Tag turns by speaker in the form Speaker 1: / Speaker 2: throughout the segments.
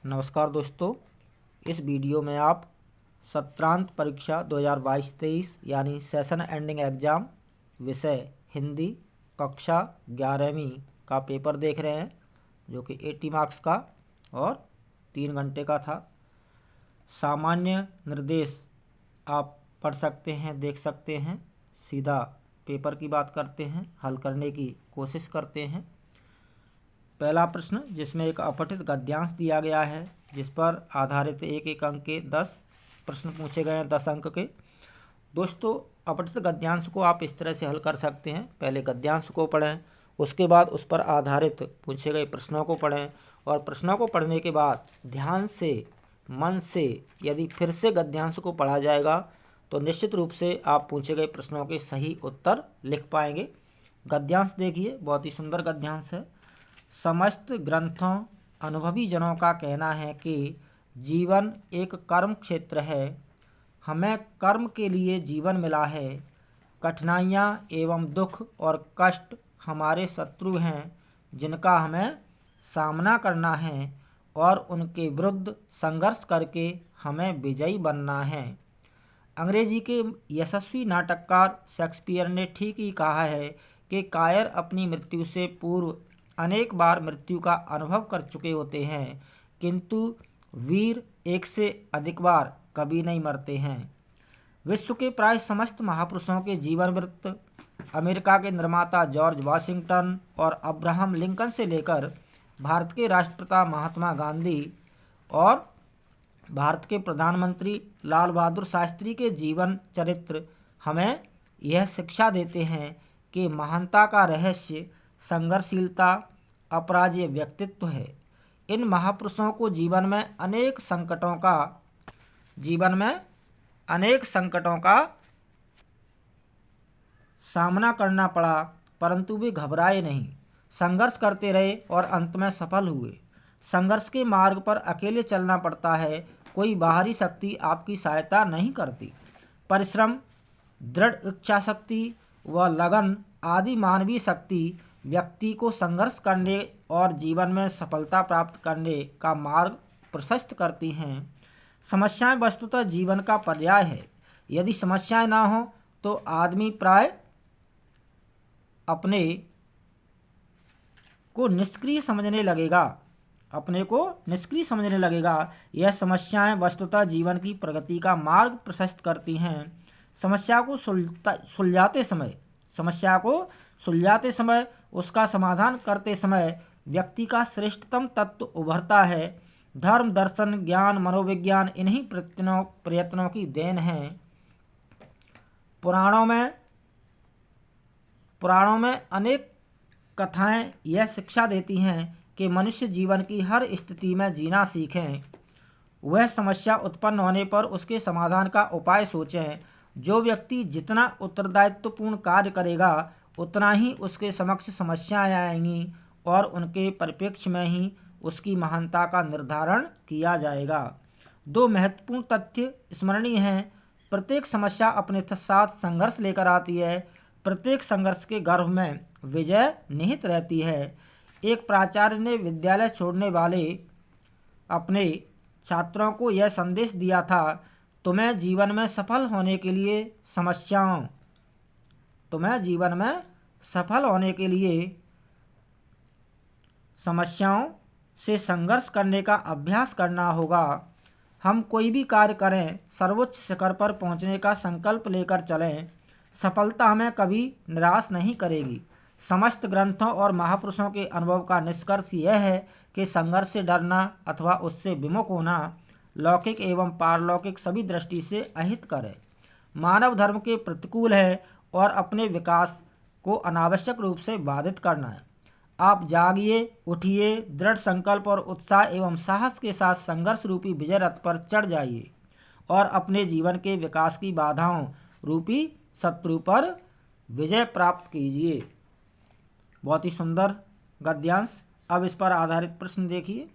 Speaker 1: नमस्कार दोस्तों, इस वीडियो में आप सत्रांत परीक्षा 2022-23 यानी सेशन एंडिंग एग्ज़ाम विषय हिंदी कक्षा 11वीं का पेपर देख रहे हैं, जो कि 80 मार्क्स का और 3 घंटे का था। सामान्य निर्देश आप पढ़ सकते हैं, देख सकते हैं। सीधा पेपर की बात करते हैं, हल करने की कोशिश करते हैं। पहला प्रश्न, जिसमें एक अपठित गद्यांश दिया गया है, जिस पर आधारित एक अंक के 10 प्रश्न पूछे गए हैं, 10 अंक के। दोस्तों, अपठित गद्यांश को आप इस तरह से हल कर सकते हैं। पहले गद्यांश को पढ़ें, उसके बाद उस पर आधारित पूछे गए प्रश्नों को पढ़ें, और प्रश्नों को पढ़ने के बाद ध्यान से, मन से यदि फिर से गद्यांश को पढ़ा जाएगा तो निश्चित रूप से आप पूछे गए प्रश्नों के सही उत्तर लिख पाएंगे। गद्यांश देखिए, बहुत ही सुंदर गद्यांश है। समस्त ग्रंथों अनुभवी जनों का कहना है कि जीवन एक कर्म क्षेत्र है। हमें कर्म के लिए जीवन मिला है। कठिनाइयाँ एवं दुख और कष्ट हमारे शत्रु हैं, जिनका हमें सामना करना है और उनके विरुद्ध संघर्ष करके हमें विजयी बनना है। अंग्रेजी के यशस्वी नाटककार शेक्सपियर ने ठीक ही कहा है कि कायर अपनी मृत्यु से पूर्व अनेक बार मृत्यु का अनुभव कर चुके होते हैं, किंतु वीर एक से अधिक बार कभी नहीं मरते हैं। विश्व के प्राय समस्त महापुरुषों के जीवन वृत्त, अमेरिका के निर्माता जॉर्ज वाशिंगटन और अब्राहम लिंकन से लेकर भारत के राष्ट्रपिता महात्मा गांधी और भारत के प्रधानमंत्री लाल बहादुर शास्त्री के जीवन चरित्र हमें यह शिक्षा देते हैं कि महानता का रहस्य संघर्षशीलता, अपराजेय व्यक्तित्व है। इन महापुरुषों को जीवन में अनेक संकटों का सामना करना पड़ा, परंतु वे घबराए नहीं, संघर्ष करते रहे और अंत में सफल हुए। संघर्ष के मार्ग पर अकेले चलना पड़ता है, कोई बाहरी शक्ति आपकी सहायता नहीं करती। परिश्रम, दृढ़ इच्छा शक्ति व लगन आदि मानवीय शक्ति व्यक्ति को संघर्ष करने और जीवन में सफलता प्राप्त करने का मार्ग प्रशस्त करती हैं। समस्याएं वस्तुतः जीवन का पर्याय है। यदि समस्याएं ना हो तो आदमी प्राय अपने को निष्क्रिय समझने लगेगा। यह समस्याएं वस्तुतः जीवन की प्रगति का मार्ग प्रशस्त करती हैं। समस्या को सुलझाते समय उसका समाधान करते समय व्यक्ति का श्रेष्ठतम तत्व उभरता है। धर्म, दर्शन, ज्ञान, मनोविज्ञान इन्हीं प्रयत्नों की देन है। पुराणों में अनेक कथाएं यह शिक्षा देती हैं कि मनुष्य जीवन की हर स्थिति में जीना सीखें। वह समस्या उत्पन्न होने पर उसके समाधान का उपाय सोचें। जो व्यक्ति जितना उत्तरदायित्वपूर्ण कार्य करेगा, उतना ही उसके समक्ष समस्याएं आएंगी और उनके परिप्रेक्ष्य में ही उसकी महानता का निर्धारण किया जाएगा। 2 महत्वपूर्ण तथ्य स्मरणीय हैं। प्रत्येक समस्या अपने साथ संघर्ष लेकर आती है। प्रत्येक संघर्ष के गर्भ में विजय निहित रहती है। एक प्राचार्य ने विद्यालय छोड़ने वाले अपने छात्रों को यह संदेश दिया था, तुम्हें जीवन में सफल होने के लिए समस्याओं से संघर्ष करने का अभ्यास करना होगा। हम कोई भी कार्य करें, सर्वोच्च शिखर पर पहुंचने का संकल्प लेकर चलें। सफलता हमें कभी निराश नहीं करेगी। समस्त ग्रंथों और महापुरुषों के अनुभव का निष्कर्ष यह है कि संघर्ष से डरना अथवा उससे विमुख होना लौकिक एवं पारलौकिक सभी दृष्टि से अहितकर है, मानव धर्म के प्रतिकूल है और अपने विकास को अनावश्यक रूप से बाधित करना है। आप जागिए, उठिए, दृढ़ संकल्प और उत्साह एवं साहस के साथ संघर्ष रूपी विजय रथ पर चढ़ जाइए और अपने जीवन के विकास की बाधाओं रूपी शत्रु पर विजय प्राप्त कीजिए। बहुत ही सुंदर गद्यांश। अब इस पर आधारित प्रश्न देखिए।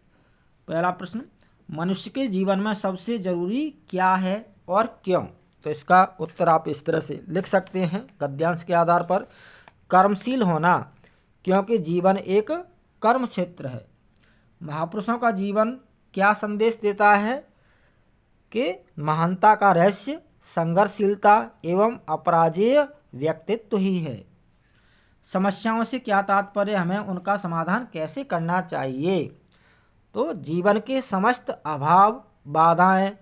Speaker 1: पहला प्रश्न, मनुष्य के जीवन में सबसे जरूरी क्या है और क्यों? तो इसका उत्तर आप इस तरह से लिख सकते हैं गद्यांश के आधार पर। कर्मशील होना, क्योंकि जीवन एक कर्म क्षेत्र है। महापुरुषों का जीवन क्या संदेश देता है कि महानता का रहस्य संघर्षशीलता एवं अपराजेय व्यक्तित्व ही है। समस्याओं से क्या तात्पर्य, हमें उनका समाधान कैसे करना चाहिए। तो जीवन के समस्त अभाव बाधाएं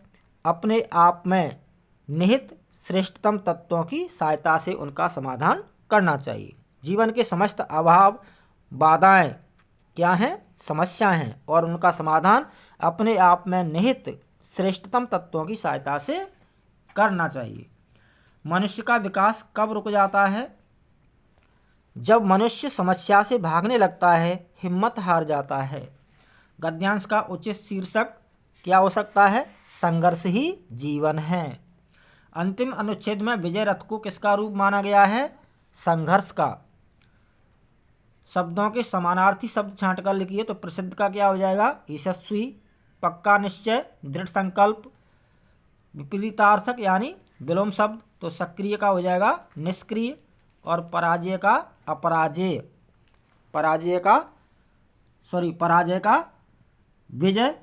Speaker 1: अपने आप में निहित श्रेष्ठतम तत्वों की सहायता से उनका समाधान करना चाहिए। जीवन के समस्त अभाव बाधाएं क्या हैं, समस्याएं हैं, और उनका समाधान अपने आप में निहित श्रेष्ठतम तत्वों की सहायता से करना चाहिए। मनुष्य का विकास कब रुक जाता है? जब मनुष्य समस्या से भागने लगता है, हिम्मत हार जाता है। गद्यांश का उचित शीर्षक क्या हो सकता है? संघर्ष ही जीवन है। अंतिम अनुच्छेद में विजय रथ को किसका रूप माना गया है? संघर्ष का। शब्दों के समानार्थी शब्द छांट कर लिखिए। तो प्रसिद्ध का क्या हो जाएगा? यशस्वी, पक्का निश्चय, दृढ़ संकल्प। विपरीतार्थक यानी विलोम शब्द, तो सक्रिय का हो जाएगा निष्क्रिय, और पराजय का अपराजेय। पराजय का विजय,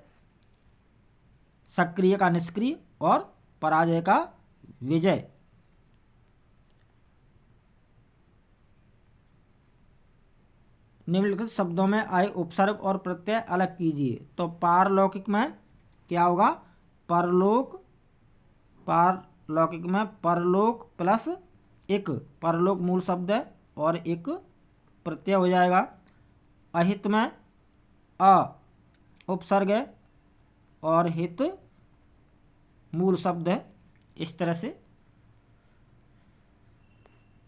Speaker 1: सक्रिय का निष्क्रिय और पराजय का विजय। निम्नलिखित शब्दों में आए उपसर्ग और प्रत्यय अलग कीजिए। तो पारलौकिक में क्या होगा? परलोक। पारलौकिक में परलोक प्लस एक, परलोक मूल शब्द है और एक प्रत्यय हो जाएगा। अहित में अ उपसर्ग है और हित मूल शब्द है। इस तरह से।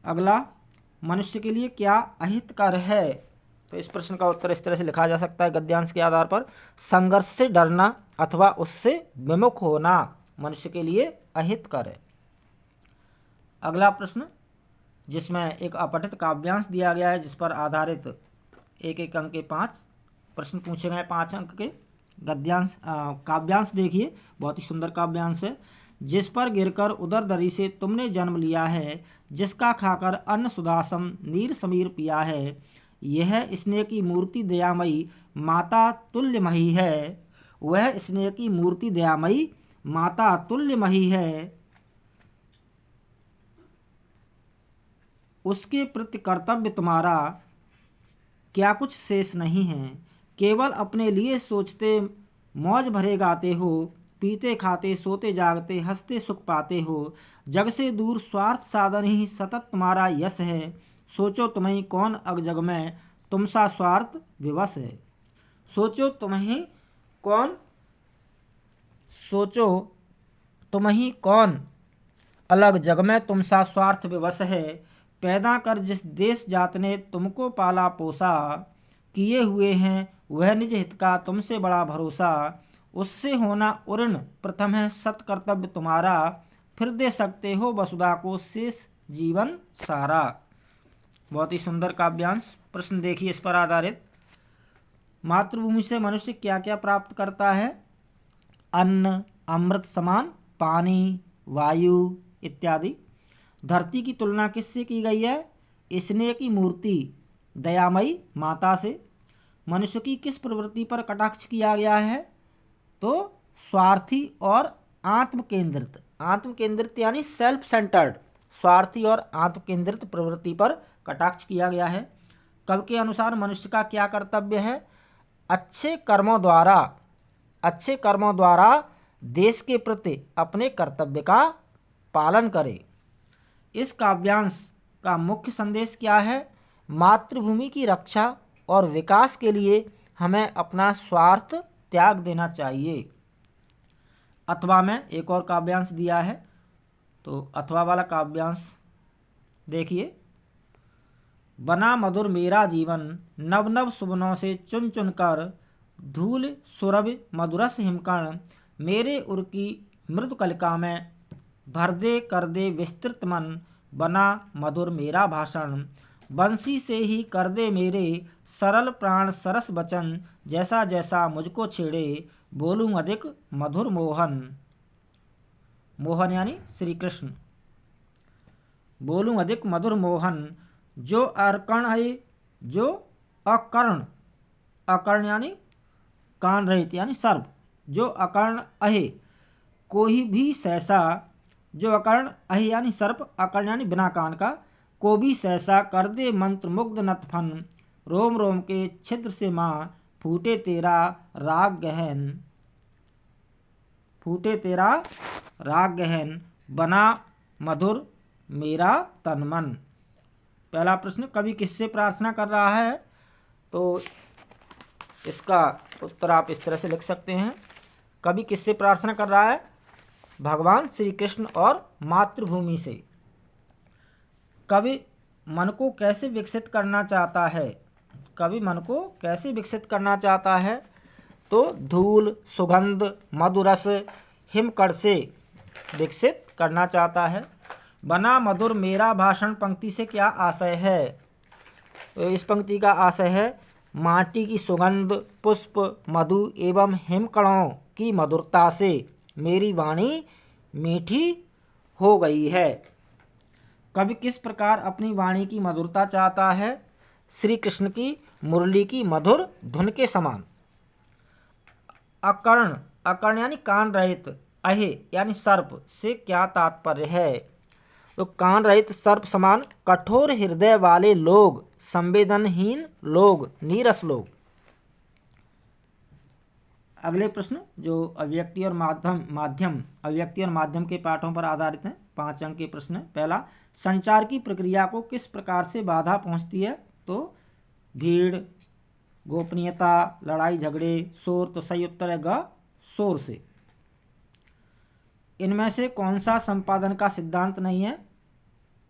Speaker 1: अगला, मनुष्य के लिए क्या अहितकर है? तो इस प्रश्न का उत्तर इस तरह से लिखा जा सकता है गद्यांश के आधार पर। संघर्ष से डरना अथवा उससे विमुख होना मनुष्य के लिए अहितकर है। अगला प्रश्न, जिसमें एक अपठित काव्यांश दिया गया है, जिस पर आधारित एक एक अंक के 5 प्रश्न पूछे गए, 5 अंक के गद्यांश काव्यांश देखिए, बहुत ही सुंदर काव्यांश है। जिस पर गिरकर उदर दरी से तुमने जन्म लिया है, जिसका खाकर अन्न सुदासम नीर समीर पिया है, यह स्नेह की मूर्ति दयामयी माता तुल्यमयी है। वह स्नेह की मूर्ति दयामयी माता तुल्यमयी है। उसके प्रति कर्तव्य तुम्हारा क्या कुछ शेष नहीं है। केवल अपने लिए सोचते, मौज भरे गाते हो, पीते खाते सोते जागते हंसते सुख पाते हो। जग से दूर स्वार्थ साधन ही सतत तुम्हारा यश है। सोचो तुम्हें कौन अग जग में तुमसा स्वार्थ विवश है। सोचो तुम्हें कौन अलग जग में तुमसा स्वार्थ विवश है। पैदा कर जिस देश जात ने तुमको पाला पोसा, किए हुए हैं वह निज हित का तुमसे बड़ा भरोसा। उससे होना उऋण प्रथम है सत कर्तव्य तुम्हारा, फिर दे सकते हो वसुधा को शेष जीवन सारा। बहुत ही सुंदर काव्यांश। प्रश्न देखिए इस पर आधारित। मातृभूमि से मनुष्य क्या क्या प्राप्त करता है? अन्न, अमृत समान पानी, वायु इत्यादि। धरती की तुलना किससे की गई है? स्नेह की मूर्ति दयामयी माता से। मनुष्य की किस प्रवृत्ति पर कटाक्ष किया गया है? तो स्वार्थी और आत्मकेंद्रित यानी सेल्फ सेंटर्ड, स्वार्थी और आत्मकेंद्रित प्रवृत्ति पर कटाक्ष किया गया है। कवि के अनुसार मनुष्य का क्या कर्तव्य है? अच्छे कर्मों द्वारा देश के प्रति अपने कर्तव्य का पालन करे। इस काव्यांश का मुख्य संदेश क्या है? मातृभूमि की रक्षा और विकास के लिए हमें अपना स्वार्थ त्याग देना चाहिए। अथवा में एक और काव्यांश दिया है, तो अथवा वाला काव्यांश देखिए। बना मधुर मेरा जीवन नव नव सुबनों से चुन चुन कर, धूल सुरभि मधुरस हिमकर्ण, मेरे उर की मृदु कलिका में भर दे कर दे विस्तृत मन। बना मधुर मेरा भाषण बंसी से ही कर दे मेरे, सरल प्राण सरस वचन, जैसा जैसा मुझको छेड़े, बोलूं अधिक मधुर मोहन। मोहन यानी श्री कृष्ण। बोलूं अधिक मधुर मोहन, जो अर्कण है जो अकर्ण, अकर्ण यानी कान रहित यानी सर्प, जो अकर्ण अहे कोई भी सहसा, जो अकर्ण अहे यानी सर्प, अकर्ण यानी बिना कान का, को भी सहसा कर दे मंत्र मुग्ध नतफन, रोम रोम के छिद्र से माँ फूटे तेरा राग गहन, फूटे तेरा राग गहन, बना मधुर मेरा तन मन। पहला प्रश्न, कवि किससे प्रार्थना कर रहा है? तो इसका उत्तर आप इस तरह से लिख सकते हैं। कवि किससे प्रार्थना कर रहा है? भगवान श्री कृष्ण और मातृभूमि से। कवि मन को कैसे विकसित करना चाहता है? कवि मन को कैसे विकसित करना चाहता है? तो धूल, सुगंध, मधुरस, हिमकड़ से विकसित करना चाहता है। बना मधुर मेरा भाषण पंक्ति से क्या आशय है? तो इस पंक्ति का आशय है माटी की सुगंध, पुष्प, मधु एवं हिमकणों की मधुरता से मेरी वाणी मीठी हो गई है। कवि किस प्रकार अपनी वाणी की मधुरता चाहता है? श्री कृष्ण की मुरली की मधुर धुन के समान। अकर्ण, अकर्ण यानी कान रहित, अहे यानी सर्प से क्या तात्पर्य है? तो कान रहित सर्प समान कठोर हृदय वाले लोग, संवेदनहीन लोग, नीरस लोग। अगले प्रश्न जो अव्यक्ति और अव्यक्ति और माध्यम के पाठों पर आधारित हैं, 5 अंक के प्रश्न है। पहला, संचार की प्रक्रिया को किस प्रकार से बाधा पहुंचती है? तो भीड़, गोपनीयता, लड़ाई झगड़े, शोर। तो सही उत्तर है ग, शोर से। इनमें से कौन सा संपादन का सिद्धांत नहीं है?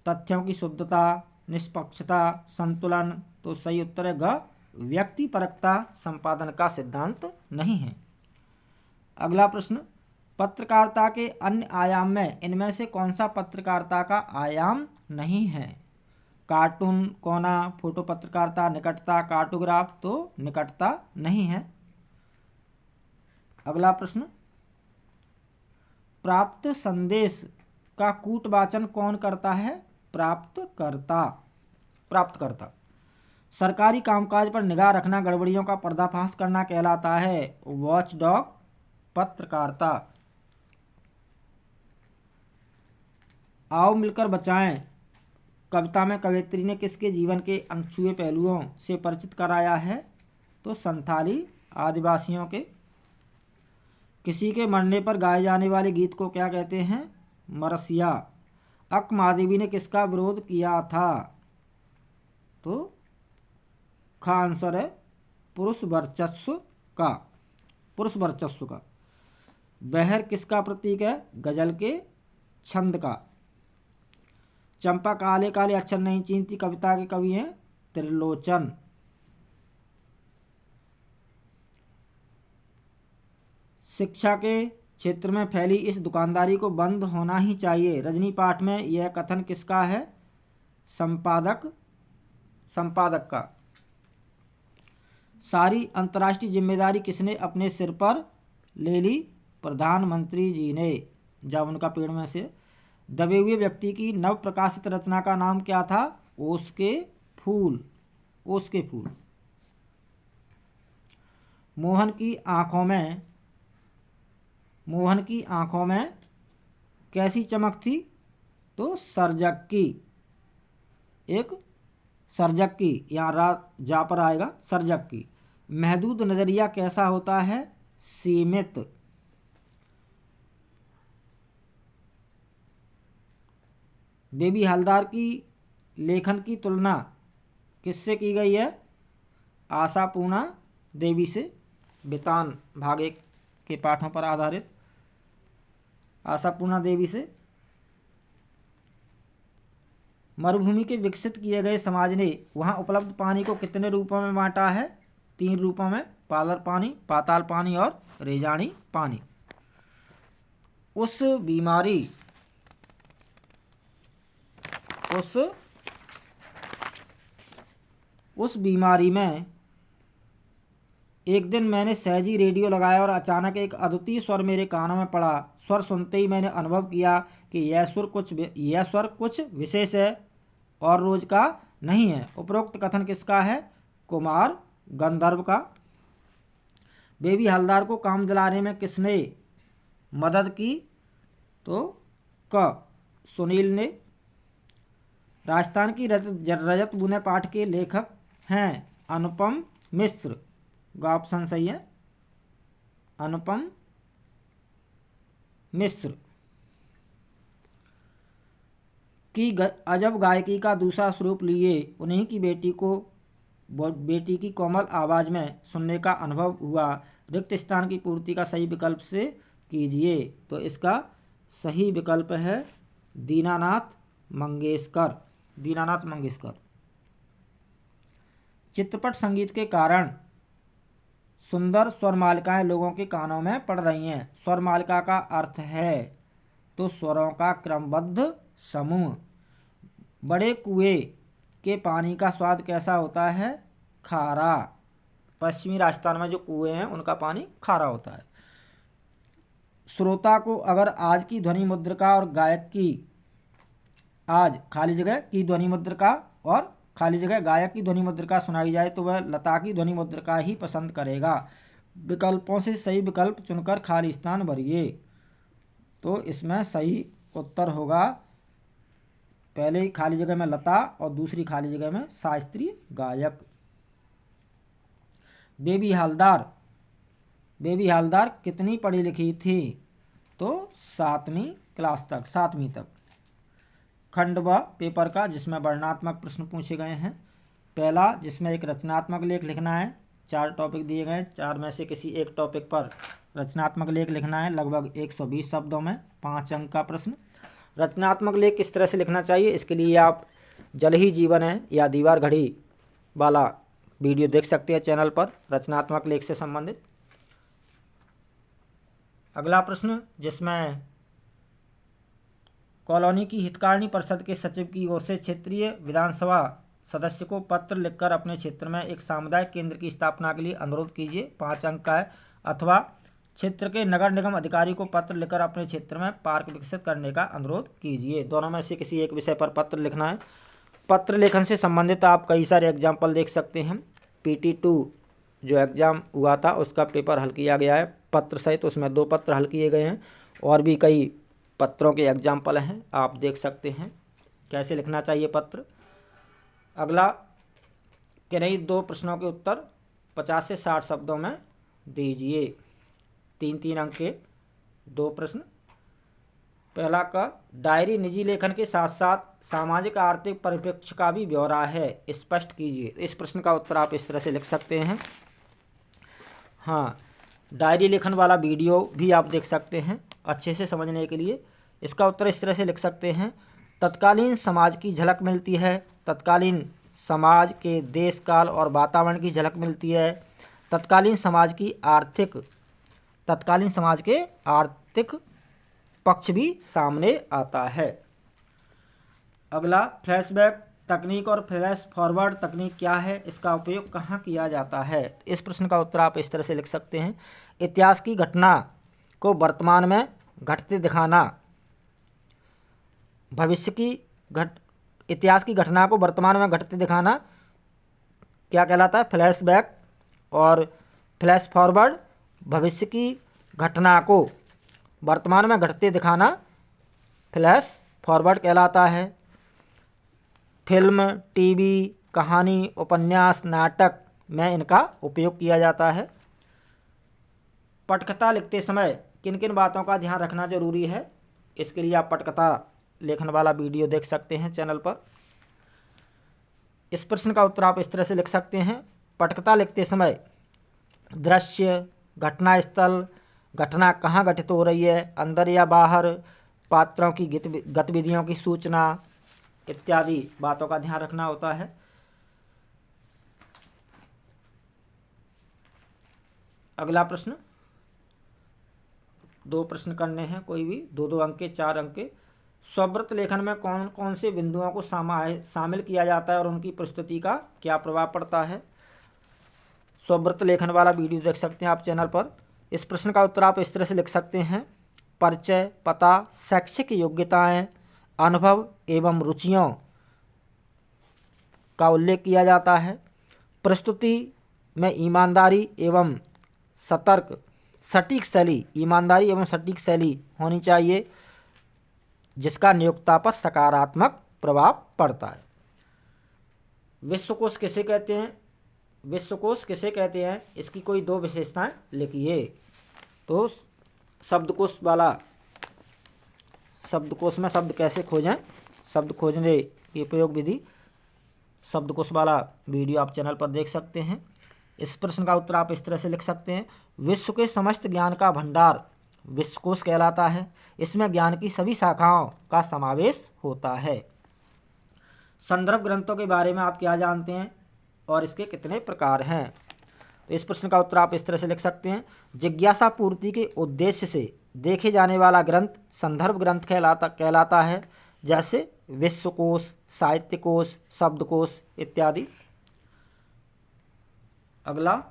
Speaker 1: तथ्यों की शुद्धता, निष्पक्षता, संतुलन। तो सही उत्तर है ग, व्यक्तिपरकता संपादन का सिद्धांत नहीं है। अगला प्रश्न, पत्रकारिता के अन्य आयाम में इनमें से कौन सा पत्रकारिता का आयाम नहीं है? कार्टून, कोना, फोटो पत्रकारिता, निकटता, कार्टोग्राफ। तो निकटता नहीं है। अगला प्रश्न, प्राप्त संदेश का कूटवाचन कौन करता है? प्राप्तकर्ता, प्राप्तकर्ता। सरकारी कामकाज पर निगाह रखना, गड़बड़ियों का पर्दाफाश करना कहलाता है वॉचडॉग पत्रकारिता। आओ मिलकर बचाएं कविता में कवयित्री ने किसके जीवन के अनछुए पहलुओं से परिचित कराया है? तो संथाली आदिवासियों के। किसी के मरने पर गाए जाने वाले गीत को क्या कहते हैं? मरसिया। अक महादेवी ने किसका विरोध किया था? तो खा आंसर है पुरुष वर्चस्व का, पुरुष वर्चस्व का। बहर किसका प्रतीक है? गजल के छंद का। चंपा काले काले अक्षर नहीं चीनती कविता के कवि हैं त्रिलोचन। शिक्षा के क्षेत्र में फैली इस दुकानदारी को बंद होना ही चाहिए, रजनी पाठ में यह कथन किसका है? संपादक का। सारी अंतर्राष्ट्रीय जिम्मेदारी किसने अपने सिर पर ले ली? प्रधानमंत्री जी ने, जब उनका पेड़ में से। दबे हुए व्यक्ति की नव प्रकाशित रचना का नाम क्या था? ओस के फूल, ओस के फूल। मोहन की आंखों में कैसी चमक थी? तो सर्जक की, एक सर्जक की, यहाँ रात जा पर आएगा, सर्जक की। महदूद नजरिया कैसा होता है? सीमित। बेबी हलदार की लेखन की तुलना किससे की गई है? आशापूर्णा देवी से। बेतान भाग 1 के पाठों पर आधारित आशापूर्णा देवी से। मरुभूमि के विकसित किए गए समाज ने वहाँ उपलब्ध पानी को कितने रूपों में बांटा है? 3 रूपों में, पालर पानी, पाताल पानी और रेजानी पानी। उस बीमारी में एक दिन मैंने सहजी रेडियो लगाया और अचानक एक अद्वितीय स्वर मेरे कानों में पड़ा। स्वर सुनते ही मैंने अनुभव किया कि यह स्वर कुछ विशेष है और रोज का नहीं है। उपरोक्त कथन किसका है? कुमार गंधर्व का। बेबी हवलदार को काम दिलाने में किसने मदद की? तो क सुनील ने। राजस्थान की रजत बूंदें पाठ के लेखक हैं अनुपम मिश्र। ऑप्शन सही है, अनुपम मिश्र। की अजब गायकी का दूसरा स्वरूप लिए उन्हीं की बेटी की कोमल आवाज़ में सुनने का अनुभव हुआ। रिक्त स्थान की पूर्ति का सही विकल्प से कीजिए। तो इसका सही विकल्प है दीनानाथ मंगेशकर। दीनानाथ मंगेशकर। चित्रपट संगीत के कारण सुंदर स्वर मालिकाएं लोगों के कानों में पड़ रही हैं। स्वर मालिका का अर्थ है तो स्वरों का क्रमबद्ध समूह। बड़े कुएं के पानी का स्वाद कैसा होता है? खारा। पश्चिमी राजस्थान में जो कुएं हैं उनका पानी खारा होता है। श्रोता को अगर आज की ध्वनि मुद्रिका और गायक की आज खाली जगह की ध्वनि मुद्रिका और खाली जगह गायक की ध्वनि मुद्रिका सुनाई जाए तो वह लता की ध्वनि मुद्रिका ही पसंद करेगा। विकल्पों से सही विकल्प चुनकर खाली स्थान भरिए। तो इसमें सही उत्तर होगा पहले खाली जगह में लता और दूसरी खाली जगह में शास्त्रीय गायक। बेबी हवलदार कितनी पढ़ी लिखी थी? तो 7वीं क्लास तक, 7वीं तक। खंड व पेपर का जिसमें वर्णनात्मक प्रश्न पूछे गए हैं। पहला जिसमें एक रचनात्मक लेख लिखना है। 4 टॉपिक दिए गए, 4 में से किसी एक टॉपिक पर रचनात्मक लेख लिखना है लगभग 120 शब्दों में। 5 अंक का प्रश्न। रचनात्मक लेख किस तरह से लिखना चाहिए इसके लिए आप जल ही जीवन है या दीवार घड़ी वाला वीडियो देख सकते हैं चैनल पर, रचनात्मक लेख से संबंधित। अगला प्रश्न जिसमें कॉलोनी की हितकारिणी परिषद के सचिव की ओर से क्षेत्रीय विधानसभा सदस्य को पत्र लिखकर अपने क्षेत्र में एक सामुदायिक केंद्र की स्थापना के लिए अनुरोध कीजिए। 5 अंक का है। अथवा क्षेत्र के नगर निगम अधिकारी को पत्र लिखकर अपने क्षेत्र में पार्क विकसित करने का अनुरोध कीजिए। दोनों में से किसी एक विषय पर पत्र लिखना है। पत्र लेखन से संबंधित आप कई सारे एग्जाम्पल देख सकते हैं। PT2 जो एग्ज़ाम हुआ था उसका पेपर हल किया गया है पत्र सहित, उसमें 2 पत्र हल किए गए हैं और भी कई पत्रों के एग्जाम्पल हैं, आप देख सकते हैं कैसे लिखना चाहिए पत्र। अगला किन्हीं 2 प्रश्नों के उत्तर 50 से 60 शब्दों में दीजिए। 3-3 अंक के 2 प्रश्न। पहला का डायरी निजी लेखन के साथ साथ सामाजिक आर्थिक परिप्रेक्ष्य का भी ब्यौरा है, स्पष्ट कीजिए। इस प्रश्न का उत्तर आप इस तरह से लिख सकते हैं। हाँ, डायरी लेखन वाला वीडियो भी आप देख सकते हैं अच्छे से समझने के लिए। इसका उत्तर इस तरह से लिख सकते हैं। तत्कालीन समाज की झलक मिलती है। तत्कालीन समाज के देश काल और वातावरण की झलक मिलती है। तत्कालीन समाज के आर्थिक पक्ष भी सामने आता है। अगला फ्लैशबैक तकनीक और फ्लैश फॉरवर्ड तकनीक क्या है, इसका उपयोग कहाँ किया जाता है? इस प्रश्न का उत्तर आप इस तरह से लिख सकते हैं। इतिहास की घटना को वर्तमान में घटते दिखाना। इतिहास की घटना को वर्तमान में घटते दिखाना क्या कहलाता है? फ्लैशबैक। और फ्लैश फॉरवर्ड भविष्य की घटना को वर्तमान में घटते दिखाना फ्लैश फॉरवर्ड कहलाता है। फिल्म, टीवी, कहानी, उपन्यास, नाटक में इनका उपयोग किया जाता है। पटकथा लिखते समय किन किन बातों का ध्यान रखना जरूरी है, इसके लिए आप पटकथा लेखन वाला वीडियो देख सकते हैं चैनल पर। इस प्रश्न का उत्तर आप इस तरह से लिख सकते हैं। पटकथा लिखते समय दृश्य, घटना स्थल, घटना कहाँ घटित हो रही है, अंदर या बाहर, पात्रों की गतिविधियों की सूचना इत्यादि बातों का ध्यान रखना होता है। अगला प्रश्न, 2 प्रश्न करने हैं, कोई भी 2-2 अंक के, 4 अंक के। स्ववृत्त लेखन में कौन कौन से बिंदुओं को शामिल किया जाता है और उनकी प्रस्तुति का क्या प्रभाव पड़ता है? स्ववृत्त लेखन वाला वीडियो देख सकते हैं आप चैनल पर। इस प्रश्न का उत्तर आप इस तरह से लिख सकते हैं। परिचय, पता, शैक्षिक योग्यताएं, अनुभव एवं रुचियों का उल्लेख किया जाता है। प्रस्तुति में ईमानदारी एवं सतर्क, सटीक शैली, ईमानदारी एवं सटीक शैली होनी चाहिए जिसका नियोक्ता पर सकारात्मक प्रभाव पड़ता है। विश्वकोश किसे कहते हैं? विश्वकोश किसे कहते हैं, इसकी कोई दो विशेषताएं लिखिए। तो शब्दकोश में शब्द कैसे खोजें, शब्द खोजने की प्रयोग विधि शब्दकोश वाला वीडियो आप चैनल पर देख सकते हैं। इस प्रश्न का उत्तर आप इस तरह से लिख सकते हैं, विश्व के समस्त ज्ञान का भंडार विश्वकोश कहलाता है। इसमें ज्ञान की सभी शाखाओं का समावेश होता है। संदर्भ ग्रंथों के बारे में आप क्या जानते हैं और इसके कितने प्रकार हैं? तो इस प्रश्न का उत्तर आप इस तरह से लिख सकते हैं, जिज्ञासा पूर्ति के उद्देश्य से देखे जाने वाला ग्रंथ संदर्भ ग्रंथ कहलाता है, जैसे विश्वकोश, साहित्यकोश, शब्दकोश इत्यादि। अगला,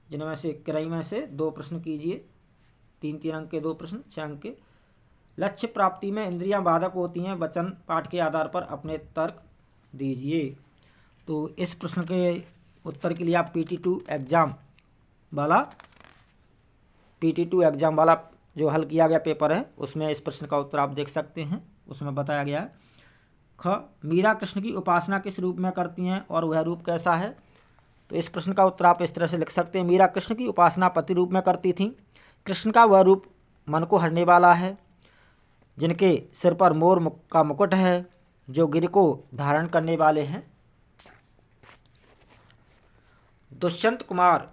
Speaker 1: जिनमें से क्रय में से दो प्रश्न कीजिए, 3-3 अंक के दो प्रश्न, 6 अंक के। लक्ष्य प्राप्ति में इंद्रियां बाधक होती हैं, वचन पाठ के आधार पर अपने तर्क दीजिए। तो इस प्रश्न के उत्तर के लिए आप PT2 एग्ज़ाम वाला जो हल किया गया पेपर है उसमें इस प्रश्न का उत्तर आप देख सकते हैं। उसमें बताया गया है, ख, मीरा कृष्ण की उपासना किस रूप में करती हैं और वह रूप कैसा है? तो इस प्रश्न का उत्तर आप इस तरह से लिख सकते हैं, मीरा कृष्ण की उपासना पति रूप में करती थी। कृष्ण का वह रूप मन को हरने वाला है, जिनके सिर पर मोर का मुकुट है, जो गिर को धारण करने वाले हैं। दुष्यंत कुमार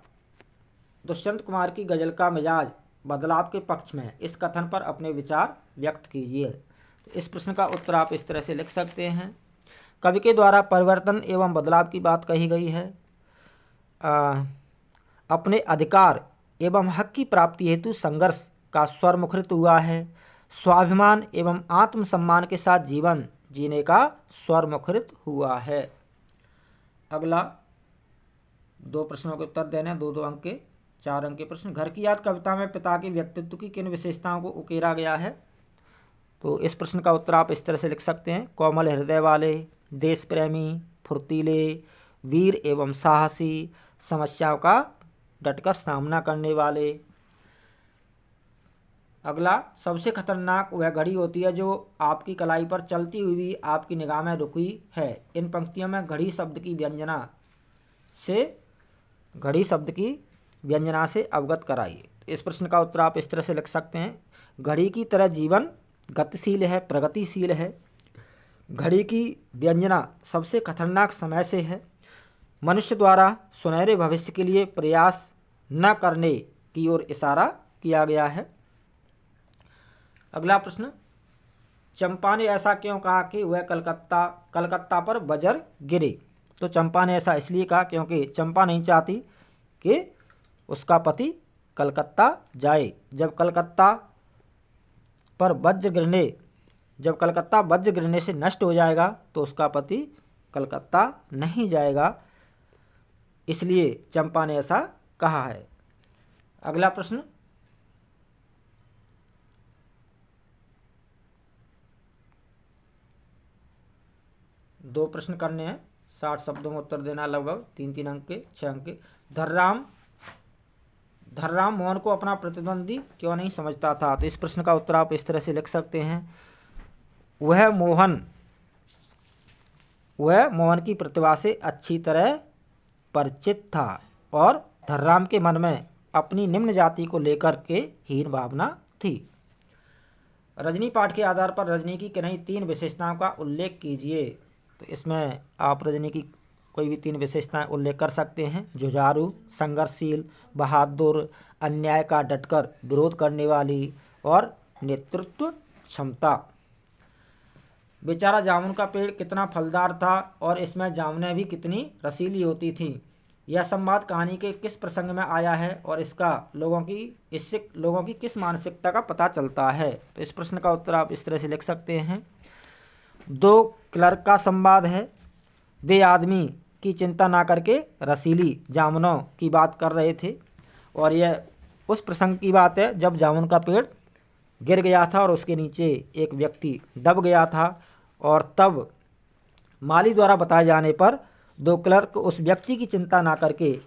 Speaker 1: की गजल का मिजाज बदलाव के पक्ष में, इस कथन पर अपने विचार व्यक्त कीजिए। तो इस प्रश्न का उत्तर आप इस तरह से लिख सकते हैं, कवि के द्वारा परिवर्तन एवं बदलाव की बात कही गई है। अपने अधिकार एवं हक की प्राप्ति हेतु संघर्ष का स्वर मुखरित हुआ है। स्वाभिमान एवं आत्मसम्मान के साथ जीवन जीने का स्वर मुखरित हुआ है। अगला, दो प्रश्नों के उत्तर देने, 2-2 अंक के 4 अंक के प्रश्न। घर की याद कविता में पिता के व्यक्तित्व की किन विशेषताओं को उकेरा गया है? तो इस प्रश्न का उत्तर आप इस तरह से लिख सकते हैं, कोमल हृदय वाले, देश प्रेमी, फुर्तीले, वीर एवं साहसी, समस्याओं का डटकर सामना करने वाले। अगला, सबसे खतरनाक वह घड़ी होती है जो आपकी कलाई पर चलती हुई आपकी निगाह में रुकी है। इन पंक्तियों में घड़ी शब्द की व्यंजना से अवगत कराइए। इस प्रश्न का उत्तर आप इस तरह से लिख सकते हैं, घड़ी की तरह जीवन गतिशील है, प्रगतिशील है। घड़ी की व्यंजना सबसे खतरनाक समय से है। मनुष्य द्वारा सुनहरे भविष्य के लिए प्रयास न करने की ओर इशारा किया गया है। अगला प्रश्न, चंपा ने ऐसा क्यों कहा कि वह कलकत्ता पर बजर गिरे? तो चंपा ने ऐसा इसलिए कहा क्योंकि चंपा नहीं चाहती कि उसका पति कलकत्ता जाए। जब कलकत्ता वज्र गिरने से नष्ट हो जाएगा तो उसका पति कलकत्ता नहीं जाएगा, इसलिए चंपा ने ऐसा कहा है। अगला प्रश्न, दो प्रश्न करने हैं, 60 शब्दों में उत्तर देना, लगभग 3-3 अंक के, 6 अंक के। धर्राम मोहन को अपना प्रतिद्वंदी क्यों नहीं समझता था? तो इस प्रश्न का उत्तर आप इस तरह से लिख सकते हैं, वह मोहन की प्रतिभा से अच्छी तरह परिचित था और धर्राम के मन में अपनी निम्न जाति को लेकर के हीन भावना थी। रजनी पाठ के आधार पर रजनी की किन्हीं 3 विशेषताओं का उल्लेख कीजिए। तो इसमें आप रजनी की कोई भी 3 विशेषताएं उल्लेख कर सकते हैं, जुझारू, संघर्षशील, बहादुर, अन्याय का डटकर विरोध करने वाली और नेतृत्व क्षमता। बेचारा जामुन का पेड़ कितना फलदार था और इसमें जामुनें भी कितनी रसीली होती थीं। यह संवाद कहानी के किस प्रसंग में आया है और इससे लोगों की किस मानसिकता का पता चलता है? तो इस प्रश्न का उत्तर आप इस तरह से लिख सकते हैं, 2 क्लर्क का संवाद है। वे आदमी की चिंता ना करके रसीली जामुनों की बात कर रहे थे और यह उस प्रसंग की बात है जब जामुन का पेड़ गिर गया था और उसके नीचे एक व्यक्ति दब गया था और तब माली द्वारा बताए जाने पर 2 क्लर्क उस व्यक्ति की चिंता ना करके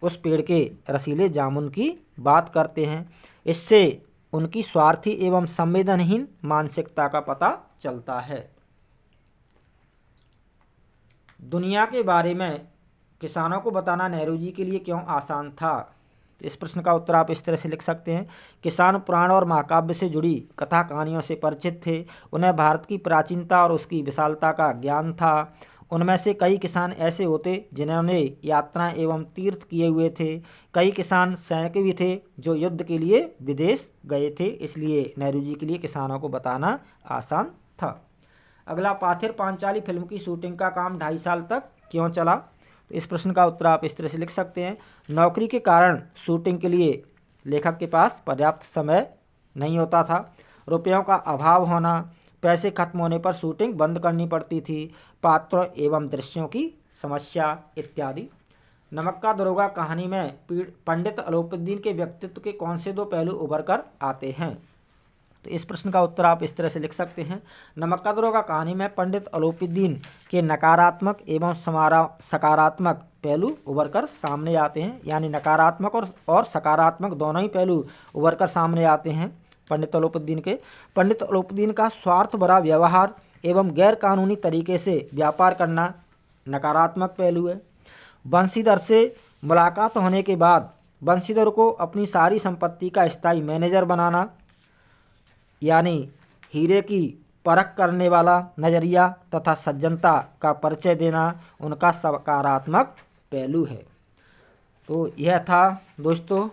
Speaker 1: उस पेड़ के रसीले जामुन की बात करते हैं। इससे उनकी स्वार्थी एवं संवेदनहीन मानसिकता का पता चलता है। दुनिया के बारे में किसानों को बताना नेहरू जी के लिए क्यों आसान था? इस प्रश्न का उत्तर आप इस तरह से लिख सकते हैं। किसान पुराण और महाकाव्य से जुड़ी कथा कहानियों से परिचित थे। उन्हें भारत की प्राचीनता और उसकी विशालता का ज्ञान था। उनमें से कई किसान ऐसे होते जिन्होंने यात्राएं एवं तीर्थ किए हुए थे। कई किसान सैनिक भी थे जो युद्ध के लिए विदेश गए थे। इसलिए नेहरू जी के लिए किसानों को बताना आसान था। अगला, पाथेर पांचाली फिल्म की शूटिंग का काम 2.5 साल तक क्यों चला? तो इस प्रश्न का उत्तर आप इस तरह से लिख सकते हैं। नौकरी के कारण शूटिंग के लिए लेखक के पास पर्याप्त समय नहीं होता था। रुपयों का अभाव होना, पैसे खत्म होने पर शूटिंग बंद करनी पड़ती थी, पात्रों एवं दृश्यों की समस्या इत्यादि। नमक का दरोगा कहानी में पंडित अलोपीदीन के व्यक्तित्व के कौन से 2 पहलू उभर कर आते हैं? तो इस प्रश्न का उत्तर आप इस तरह से लिख सकते हैं। नमक का दरोगा कहानी में पंडित अलोपीदीन के नकारात्मक एवं सकारात्मक पहलू उभर कर सामने आते हैं। यानी नकारात्मक और सकारात्मक दोनों ही पहलू उभर कर सामने आते हैं पंडित अलोपीदीन का स्वार्थ भरा व्यवहार एवं गैर कानूनी तरीके से व्यापार करना नकारात्मक पहलू है। बंशीधर से मुलाकात होने के बाद बंशीधर को अपनी सारी संपत्ति का स्थायी मैनेजर बनाना, यानी हीरे की परख करने वाला नज़रिया तथा सज्जनता का परिचय देना उनका सकारात्मक पहलू है। तो यह था दोस्तों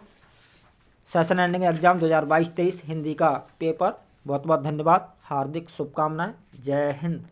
Speaker 1: सेशन एंडिंग एग्जाम 2022-23 हिंदी का पेपर। बहुत बहुत धन्यवाद, हार्दिक शुभकामनाएं। जय हिंद।